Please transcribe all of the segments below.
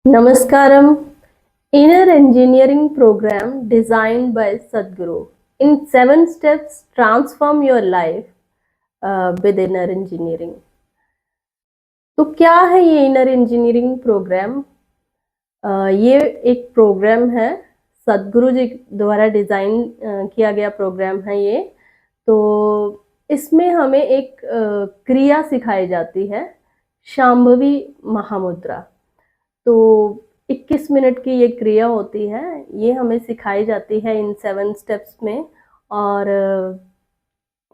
Namaskaram. Inner engineering program designed by Sadhguru. In 7 steps, transform your life with inner engineering. तो क्या है ये inner engineering programme? ये एक प्रोग्राम है, सदगुरु जी द्वारा डिज़ाइन किया गया प्रोग्राम है ये। तो इसमें हमें एक क्रिया सिखाई जाती है, शांभवी महामुद्रा। तो 21 मिनट की ये क्रिया होती है, ये हमें सिखाई जाती है इन 7 स्टेप्स में। और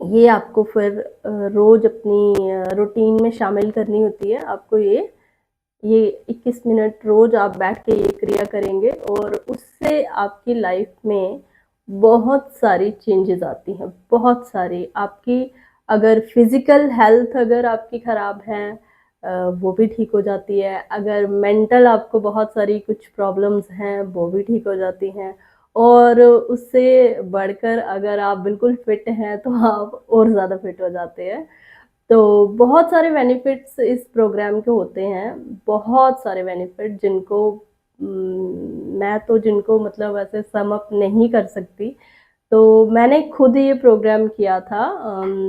ये आपको फिर रोज़ अपनी रूटीन में शामिल करनी होती है। आपको ये 21 मिनट रोज़ आप बैठ के ये क्रिया करेंगे और उससे आपकी लाइफ में बहुत सारी चेंजेस आती हैं, बहुत सारी। आपकी अगर फिज़िकल हेल्थ अगर आपकी ख़राब है वो भी ठीक हो जाती है। अगर मेंटल आपको बहुत सारी कुछ प्रॉब्लम्स हैं वो भी ठीक हो जाती हैं। और उससे बढ़कर अगर आप बिल्कुल फिट हैं तो आप और ज़्यादा फिट हो जाते हैं। तो बहुत सारे बेनिफिट्स इस प्रोग्राम के होते हैं, बहुत सारे बेनिफिट जिनको मैं तो जिनको मतलब ऐसे सम अप नहीं कर सकती। तो मैंने खुद ये प्रोग्राम किया था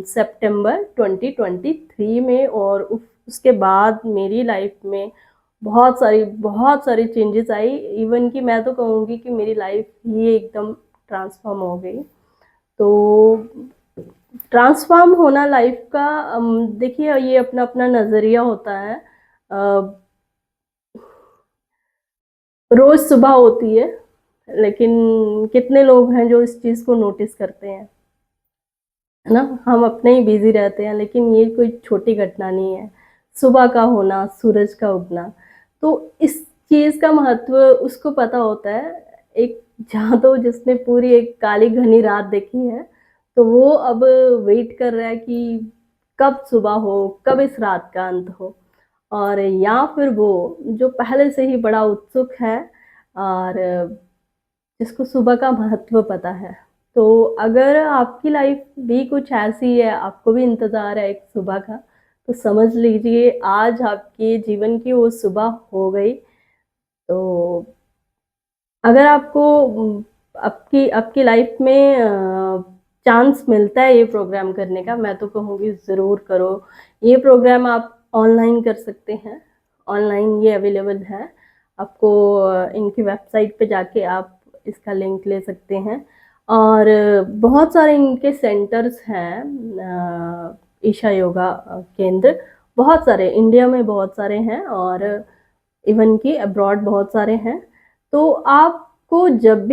सितंबर 2023 में, और उसके बाद मेरी लाइफ में बहुत सारी चेंजेस आई। इवन कि मैं तो कहूँगी कि मेरी लाइफ ही एकदम ट्रांसफॉर्म हो गई। तो ट्रांसफॉर्म होना लाइफ का देखिए ये अपना अपना नज़रिया होता है। रोज़ सुबह होती है, लेकिन कितने लोग हैं जो इस चीज़ को नोटिस करते हैं, है ना? हम अपने ही बिज़ी रहते हैं, लेकिन ये कोई छोटी घटना नहीं है। सुबह का होना, सूरज का उगना, तो इस चीज़ का महत्व उसको पता होता है। एक जहाँ तो जिसने पूरी एक काली घनी रात देखी है, तो वो अब वेट कर रहा है कि कब सुबह हो, कब इस रात का अंत हो। और या फिर वो जो पहले से ही बड़ा उत्सुक है और जिसको सुबह का महत्व पता है। तो अगर आपकी लाइफ भी कुछ ऐसी है, आपको भी इंतज़ार है एक सुबह का, तो समझ लीजिए आज आपके जीवन की वो सुबह हो गई। तो अगर आपको आपकी आपकी लाइफ में चांस मिलता है ये प्रोग्राम करने का, मैं तो कहूँगी ज़रूर करो। ये प्रोग्राम आप ऑनलाइन कर सकते हैं, ऑनलाइन ये अवेलेबल है। आपको इनकी वेबसाइट पे जाके आप इसका लिंक ले सकते हैं। और बहुत सारे इनके सेंटर्स हैं, ईशा योगा केंद्र, बहुत सारे इंडिया में बहुत सारे हैं, और इवन कि अब्रॉड बहुत सारे हैं। तो आपको जब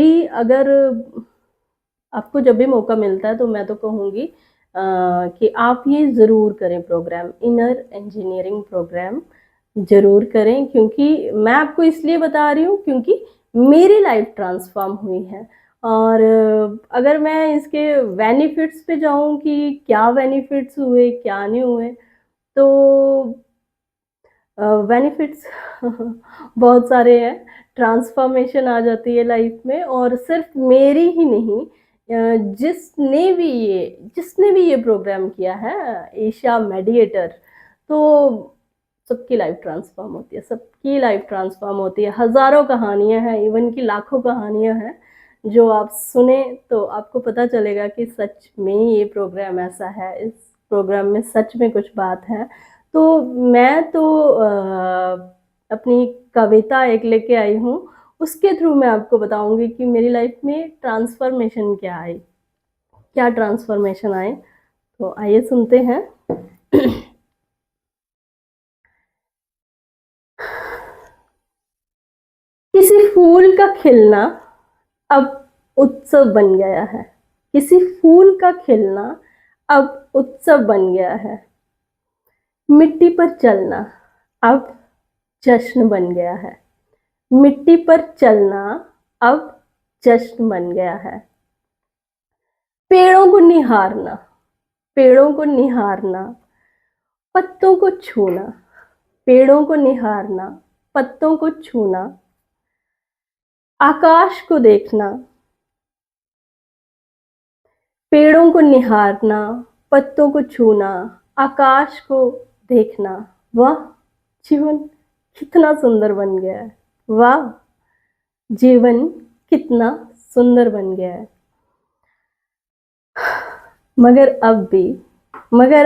भी मौका मिलता है तो मैं तो कहूँगी कि आप ये ज़रूर करें प्रोग्राम, इनर इंजीनियरिंग प्रोग्राम ज़रूर करें। क्योंकि मैं आपको इसलिए बता रही हूँ क्योंकि मेरी लाइफ ट्रांसफॉर्म हुई है। और अगर मैं इसके बेनिफिट्स पे जाऊँ कि क्या बेनिफिट्स हुए, क्या नहीं हुए, तो बेनिफिट्स बहुत सारे हैं। ट्रांसफ़ॉर्मेशन आ जाती है लाइफ में, और सिर्फ मेरी ही नहीं, जिसने भी ये प्रोग्राम किया है, ईशा मेडिएटर, तो सबकी लाइफ ट्रांसफ़ॉर्म होती है, सबकी लाइफ ट्रांसफ़ॉर्म होती है। हज़ारों कहानियाँ हैं, इवन कि लाखों कहानियाँ हैं, जो आप सुने तो आपको पता चलेगा कि सच में ये प्रोग्राम ऐसा है, इस प्रोग्राम में सच में कुछ बात है। तो मैं तो अपनी कविता एक लेके आई हूँ, उसके थ्रू मैं आपको बताऊँगी कि मेरी लाइफ में ट्रांसफ़ॉर्मेशन क्या आई, क्या ट्रांसफ़ॉर्मेशन आए। तो आइए सुनते हैं। किसी फूल का खिलना अब उत्सव बन गया है। किसी फूल का खिलना अब उत्सव बन गया है। मिट्टी पर चलना अब जश्न बन गया है। मिट्टी पर चलना अब जश्न बन गया है। पेड़ों को निहारना, पेड़ों को निहारना, पत्तों को छूना, पेड़ों को निहारना, पत्तों को छूना, आकाश को देखना, पेड़ों को निहारना, पत्तों को छूना, आकाश को देखना। वाह, जीवन कितना सुंदर बन गया है। वाह, जीवन कितना सुंदर बन गया है। मगर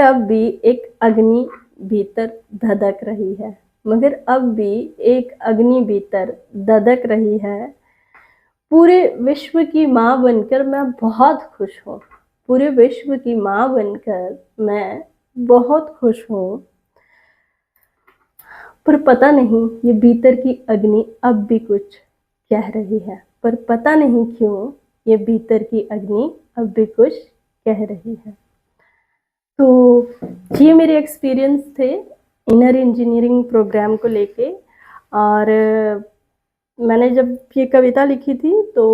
अब भी एक अग्नि भीतर धधक रही है। मगर अब भी एक अग्नि भीतर धधक रही है। पूरे विश्व की माँ बनकर मैं बहुत खुश हूँ। पूरे विश्व की माँ बनकर मैं बहुत खुश हूँ। पर पता नहीं ये भीतर की अग्नि अब भी कुछ कह रही है। पर पता नहीं क्यों ये भीतर की अग्नि अब भी कुछ कह रही है। तो ये मेरे एक्सपीरियंस थे इनर इंजीनियरिंग प्रोग्राम को लेके। और मैंने जब ये कविता लिखी थी तो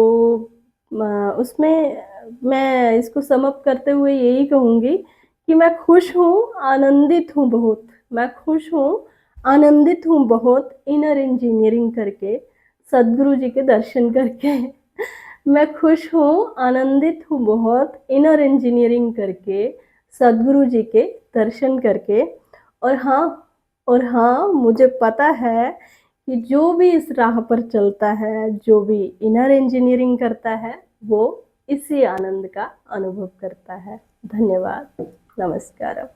उसमें मैं इसको सम अप करते हुए यही कहूँगी कि मैं खुश हूँ, आनंदित हूँ बहुत। मैं खुश हूँ, आनंदित हूँ बहुत इनर इंजीनियरिंग करके, सद्गुरु जी के दर्शन करके। मैं खुश हूँ, आनंदित हूँ बहुत इनर इंजीनियरिंग करके, सद्गुरु जी के दर्शन करके। और हाँ, मुझे पता है कि जो भी इस राह पर चलता है, जो भी इनर इंजीनियरिंग करता है, वो इसी आनंद का अनुभव करता है। धन्यवाद। नमस्कार।